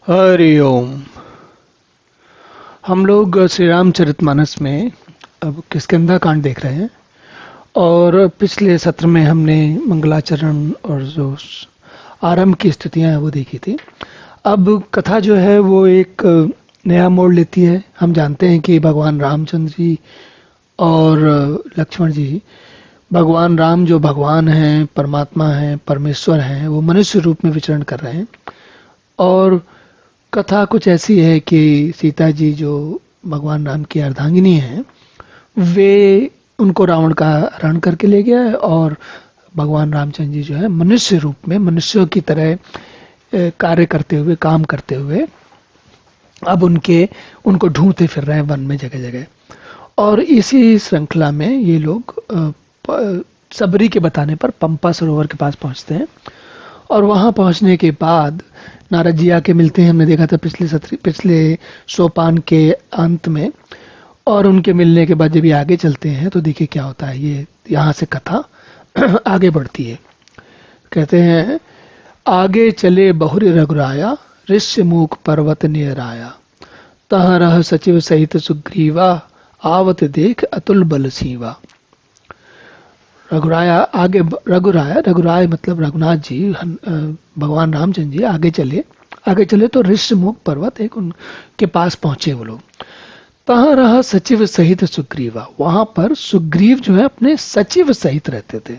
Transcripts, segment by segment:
हरि ओम। हम लोग श्री रामचरितमानस में अब किष्किंधा कांड देख रहे हैं और पिछले सत्र में हमने मंगलाचरण और जो आरंभ की स्थितियां हैं वो देखी थी। अब कथा जो है वो एक नया मोड़ लेती है। हम जानते हैं कि भगवान रामचंद्र जी और लक्ष्मण जी, भगवान राम जो भगवान हैं, परमात्मा हैं, परमेश्वर हैं, वो मनुष्य रूप में विचरण कर रहे हैं। और कथा कुछ ऐसी है कि सीता जी जो भगवान राम की अर्धांगिनी हैं, वे उनको रावण का हरण करके ले गया है और भगवान रामचंद्र जी जो है मनुष्य रूप में मनुष्यों की तरह कार्य करते हुए, काम करते हुए अब उनको ढूंढते फिर रहे हैं वन में जगह जगह। और इसी श्रृंखला में ये लोग सबरी के बताने पर पंपा सरोवर के पास पहुंचते हैं और वहां पहुंचने के बाद नारद जी आके मिलते हैं। हमने देखा था पिछले सोपान के अंत में। और उनके मिलने के बाद जब ये आगे चलते हैं तो देखिए क्या होता है। ये यहाँ से कथा आगे बढ़ती है। कहते हैं, आगे चले बहुरी रघुराया, ऋष्य मुख पर्वत नियराया, तह रह सचिव सहित सुग्रीवा, आवत देख अतुल बल सीवा। रघुराया आगे, रघुराय मतलब रघुनाथ जी, भगवान रामचंद्र जी आगे चले तो ऋष्यमुख पर्वत एक उनके पास पहुंचे वो लोग। तहाँ रहा सचिव सहित सुग्रीवा, वहां पर सुग्रीव जो है अपने सचिव सहित रहते थे।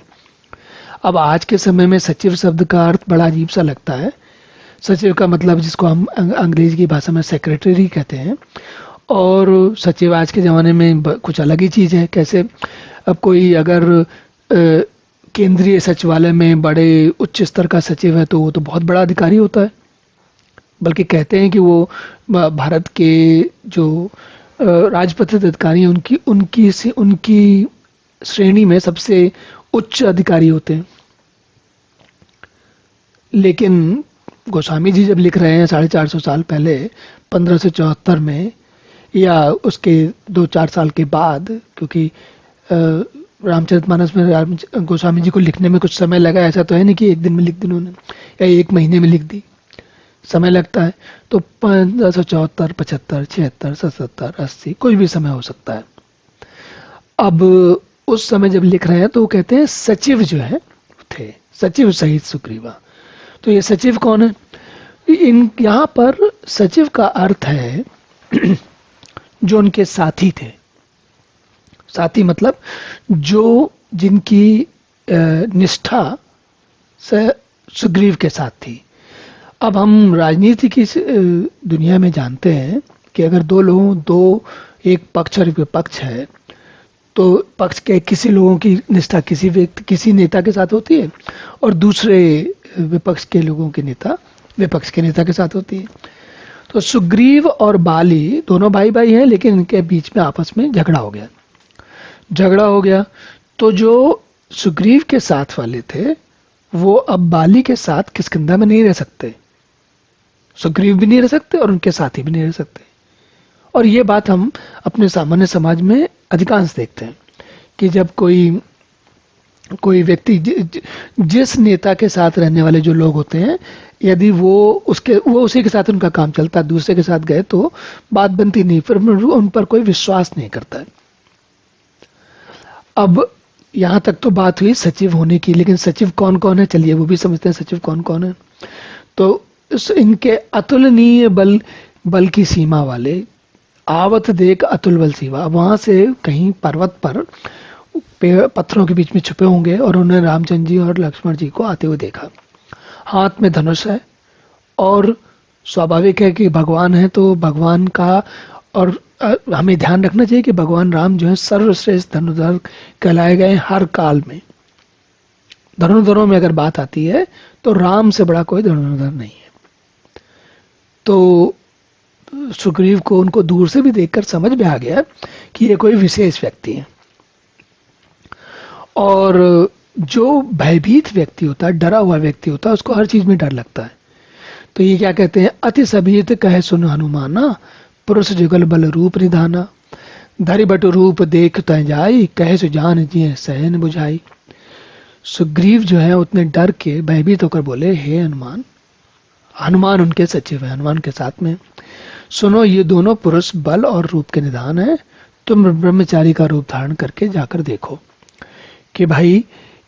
अब आज के समय में सचिव शब्द का अर्थ बड़ा अजीब सा लगता है। सचिव का मतलब जिसको हम अंग्रेजी की भाषा में सेक्रेटरी कहते हैं, और सचिव आज के जमाने में कुछ अलग ही चीज है। कैसे अब कोई अगर केंद्रीय सचिवालय में बड़े उच्च स्तर का सचिव है तो वो तो बहुत बड़ा अधिकारी होता है। बल्कि कहते हैं कि वो भारत के जो राजपत्रित अधिकारी हैं उनकी श्रेणी में सबसे उच्च अधिकारी होते हैं। लेकिन गोस्वामी जी जब लिख रहे हैं 450 साल पहले 1574 में, या उसके 2-4 साल के बाद, क्योंकि रामचरितमानस में गोस्वामी जी को लिखने में कुछ समय लगा। ऐसा तो है नहीं कि एक दिन में लिख दी उन्होंने या एक महीने में लिख दी, समय लगता है। तो 1574, 75, 76, 77, 80 कुछ भी समय हो सकता है। अब उस समय जब लिख रहे हैं तो वो कहते हैं सचिव जो है थे, सचिव सहित सुग्रीवा। तो ये सचिव कौन है? यहाँ पर सचिव का अर्थ है जो उनके साथी थे। साथी मतलब जिनकी निष्ठा से सुग्रीव के साथ थी। अब हम राजनीति की दुनिया में जानते हैं कि अगर एक पक्ष और एक विपक्ष है तो पक्ष के किसी लोगों की निष्ठा किसी नेता के साथ होती है और दूसरे विपक्ष के लोगों की निष्ठा विपक्ष के नेता के साथ होती है। तो सुग्रीव और बाली दोनों भाई भाई हैं, लेकिन इनके बीच में आपस में झगड़ा हो गया। तो जो सुग्रीव के साथ वाले थे वो अब बाली के साथ किष्किंधा में नहीं रह सकते। सुग्रीव भी नहीं रह सकते और उनके साथी भी नहीं रह सकते। और ये बात हम अपने सामान्य समाज में अधिकांश देखते हैं कि जब कोई व्यक्ति जिस नेता के साथ रहने वाले जो लोग होते हैं, यदि वो उसी के साथ उनका काम चलता है, दूसरे के साथ गए तो बात बनती नहीं, फिर उन पर कोई विश्वास नहीं करता है। अब यहां तक तो बात हुई सचिव होने की, लेकिन सचिव कौन कौन है चलिए वो भी समझते हैं। सचिव कौन कौन है? तो इनके अतुलनीय बल की सीमा वाले, आवत देख अतुल बल सीमा, वहां से कहीं पर्वत पर पत्थरों के बीच में छुपे होंगे और उन्होंने रामचंद्र जी और लक्ष्मण जी को आते हुए देखा। हाथ में धनुष है और स्वाभाविक है कि भगवान है तो भगवान का, और हमें ध्यान रखना चाहिए कि भगवान राम जो है सर्वश्रेष्ठ धनुर्धर कहलाए गए हर काल में। धनुर्धरों में अगर बात आती है तो राम से बड़ा कोई धनुर्धर नहीं है। तो सुग्रीव को उनको दूर से भी देखकर समझ में आ गया कि ये कोई विशेष व्यक्ति है। और जो भयभीत व्यक्ति होता है, डरा हुआ व्यक्ति होता है, उसको हर चीज में डर लगता है। तो ये क्या कहते हैं, अति सभीत कहे सुन हनुमाना, पुरुष जुगल बल रूप निधाना, धरि बटु रूप देख तय जाई, कहे सुजान जिय सहन बुझाई। सुग्रीव जो है उतने डर के भयभीत होकर बोले, हे हनुमान, हनुमान उनके सचिव है, हनुमान के साथ में। सुनो, ये दोनों पुरुष बल और रूप के निधान है। तुम ब्रह्मचारी का रूप धारण करके जाकर देखो कि भाई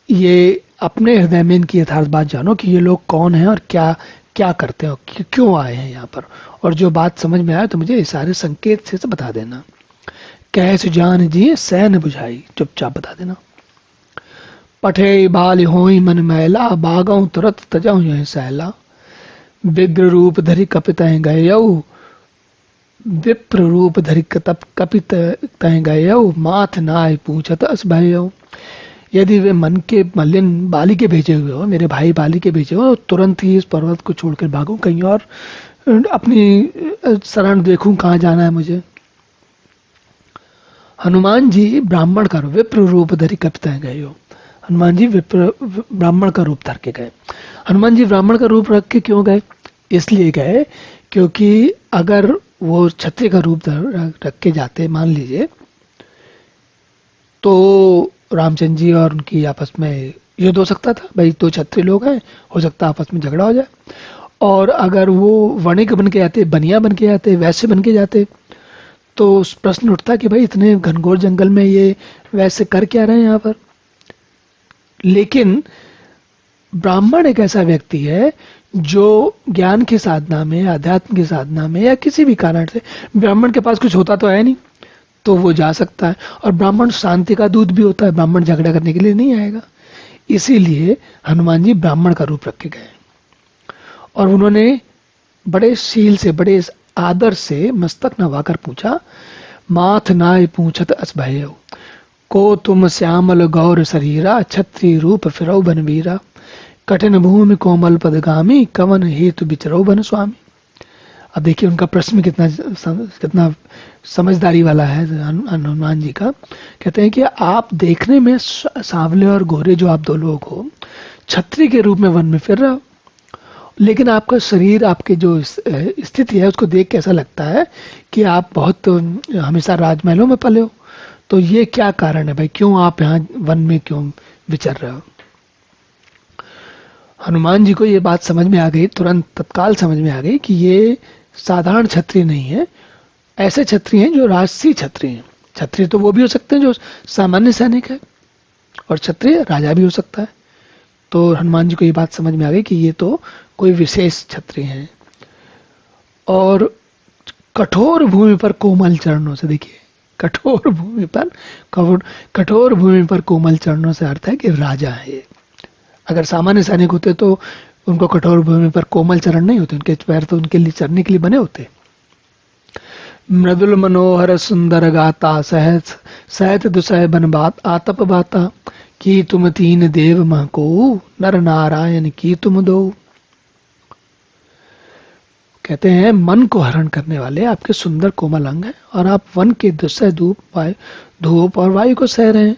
ये अपने हृदय में इनकी यथार्थ बात जानो कि ये लोग कौन हैं और क्या क्या करते हो, क्यों आए हैं यहाँ पर। और जो बात समझ में आए तो मुझे इस सारे संकेत से बता देना। कैसे जान जी सैन बुझाई, चुपचाप बता देना। पठे बाल होई मन मैला, बागों तुरत तजऊ यह सैला। विग्र रूप धरि कपित गयऊ, विप्र रूप धरि कपित गयऊ, माथ नाय पूछत अस भयऊ। यदि वे मन के मलिन बाली के भेजे हुए हो, मेरे भाई बाली के भेजे हो, तुरंत ही इस पर्वत को छोड़कर भागूं कहीं और अपनी शरण देखूं, कहाँ जाना है मुझे। हनुमान जी ब्राह्मण का विप्र रूप धरि कपित गए हो। हनुमान जी विप्र ब्राह्मण का रूप धर के गए। हनुमान जी ब्राह्मण का रूप रख के क्यों गए? इसलिए गए क्योंकि अगर वो क्षत्रिय का रूप रख के जाते, मान लीजिए, तो रामचंद्र जी और उनकी आपस में युद्ध हो सकता था। भाई दो क्षत्रिय लोग हैं, हो सकता है आपस में झगड़ा हो जाए। और अगर वो वणिक बन के जाते, बनिया बन के जाते, वैश्य बन के जाते, तो प्रश्न उठता कि भाई इतने घनघोर जंगल में ये वैसे कर क्या रहे हैं यहाँ पर। लेकिन ब्राह्मण एक ऐसा व्यक्ति है जो ज्ञान की साधना में, अध्यात्म की साधना में, या किसी भी कारण से, ब्राह्मण के पास कुछ होता तो है नहीं, तो वो जा सकता है। और ब्राह्मण शांति का दूत भी होता है, ब्राह्मण झगड़ा करने के लिए नहीं आएगा। इसीलिए हनुमान जी ब्राह्मण का रूप रख के गए और उन्होंने बड़े शील से, बड़े आदर से मस्तक नवाकर पूछा, माथ नाय पूछत अस भयऊ, को तुम श्यामल गौर शरीरा, छत्री रूप फिरौ बनवीरा। कठिन भूमि कोमल पदगामी, कवन हेतु बिचरौ बन स्वामी। अब देखिए उनका प्रश्न कितना समझदारी वाला है हनुमान जी का। कहते हैं कि आप देखने में सांवले और गोरे जो आप दो लोग हो, छत्री के रूप में वन में फिर रहे हो, लेकिन आपका शरीर, आपके जो स्थिति है उसको देख के ऐसा लगता है कि आप बहुत हमेशा राजमहलों में पले हो। तो ये क्या कारण है भाई, क्यों आप यहाँ वन में क्यों विचर रहे हो? हनुमान जी को ये बात समझ में आ गई, तुरंत तत्काल समझ में आ गई कि ये साधारण क्षत्रिय नहीं है। ऐसे क्षत्रिय हैं जो राजसी क्षत्रिय हैं। क्षत्रिय तो वो भी हो सकते हैं जो सामान्य सैनिक है, और क्षत्रिय राजा भी हो सकता है। तो हनुमान जी को ये बात समझ में आ गई कि ये तो कोई विशेष क्षत्रिय हैं। और कठोर भूमि पर कोमल चरणों से, देखिए कठोर भूमि पर कोमल चरणों से अर्थ है कि राजा है। अगर सामान्य सैनिक होते तो उनको कठोर भूमि पर कोमल चरण नहीं होते, उनके पैर तो उनके लिए चढ़ने के लिए बने होते। मृदुल मनोहर सुंदर गाता, सहत सहत दुसह बन बात आतप बाता, कि तुम तीन देव महको, नर नारायण की तुम दो। कहते हैं मन को हरण करने वाले आपके सुंदर कोमल अंग हैं, और आप वन के दुसह धूप और वायु को सह रहे हैं।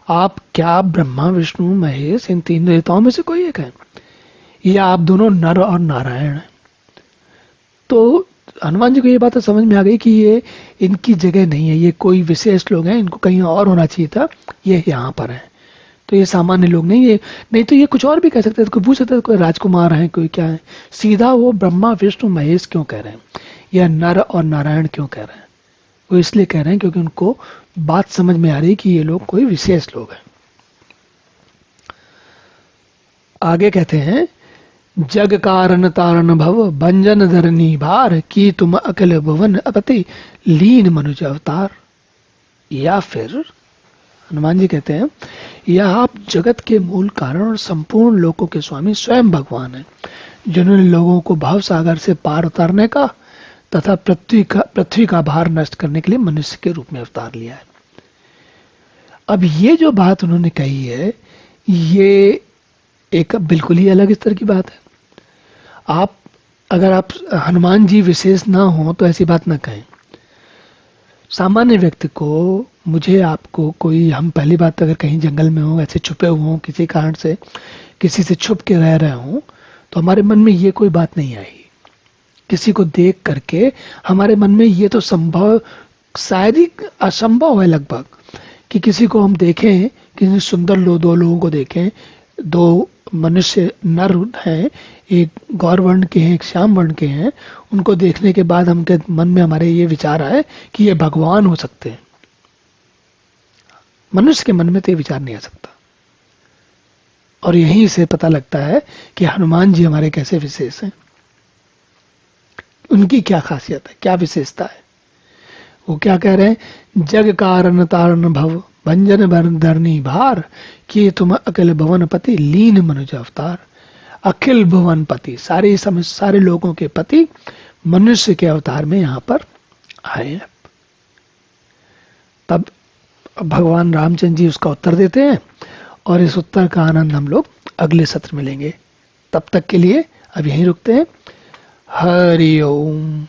आप क्या ब्रह्मा विष्णु महेश इन तीन देवताओं में से कोई एक है, या आप दोनों नर और नारायण हैं? तो हनुमान जी को ये बात समझ में आ गई कि ये इनकी जगह नहीं है, ये कोई विशेष लोग हैं, इनको कहीं और होना चाहिए था, ये यहाँ पर है। तो ये सामान्य लोग नहीं, ये नहीं तो ये कुछ और भी कह सकते थे, कोई पूछ सकते थे कोई राजकुमार है, कोई क्या है। सीधा वो ब्रह्मा विष्णु महेश क्यों कह रहे हैं, या नर और नारायण क्यों कह रहे हैं? वो इसलिए कह रहे हैं क्योंकि उनको बात समझ में आ रही है कि ये लोग कोई विशेष लोग हैं। आगे कहते हैं, जग कारण तारण भव, भंजन धरनी भार, की तुम अकल भुवन अपति, लीन मनुज अवतार। या फिर हनुमान जी कहते हैं, यह आप जगत के मूल कारण और संपूर्ण लोकों के स्वामी स्वयं भगवान हैं, जिन्होंने लोगों को भाव सागर से पार उतारने का तथा पृथ्वी का भार नष्ट करने के लिए मनुष्य के रूप में अवतार लिया है। अब ये जो बात उन्होंने कही है, ये एक बिल्कुल ही अलग स्तर की बात है। अगर आप हनुमान जी विशेष ना हो तो ऐसी बात ना कहें। सामान्य व्यक्ति को, मुझे, आपको, कोई, हम पहली बात अगर कहीं जंगल में हो, ऐसे छुपे हुए हों, किसी कारण से किसी से छुप के रह रहे हों, तो हमारे मन में ये कोई बात नहीं आई। किसी को देख करके हमारे मन में ये तो संभव, शायद ही असंभव है लगभग, कि किसी को हम देखें, किसी सुंदर दो लोगों को देखें, दो मनुष्य नर हैं, एक गौर वर्ण के हैं, एक श्याम वर्ण के हैं, उनको देखने के बाद हमके मन में हमारे ये विचार आए कि ये भगवान हो सकते हैं। मनुष्य के मन में तो ये विचार नहीं आ सकता। और यहीं से पता लगता है कि हनुमान जी हमारे कैसे विशेष हैं, उनकी क्या खासियत है, क्या विशेषता है। वो क्या कह रहे हैं, जग कारण तारण भव भंजन भरण धरनी भार, कि तुम अखिल भुवन पति लीन मनुज अवतार। अखिल भुवन पति, सारे लोगों के पति मनुष्य के अवतार में यहां पर आए हैं। तब भगवान रामचंद्र जी उसका उत्तर देते हैं, और इस उत्तर का आनंद हम लोग अगले सत्र में लेंगे। तब तक के लिए अब यहीं रुकते हैं। हरि ओम।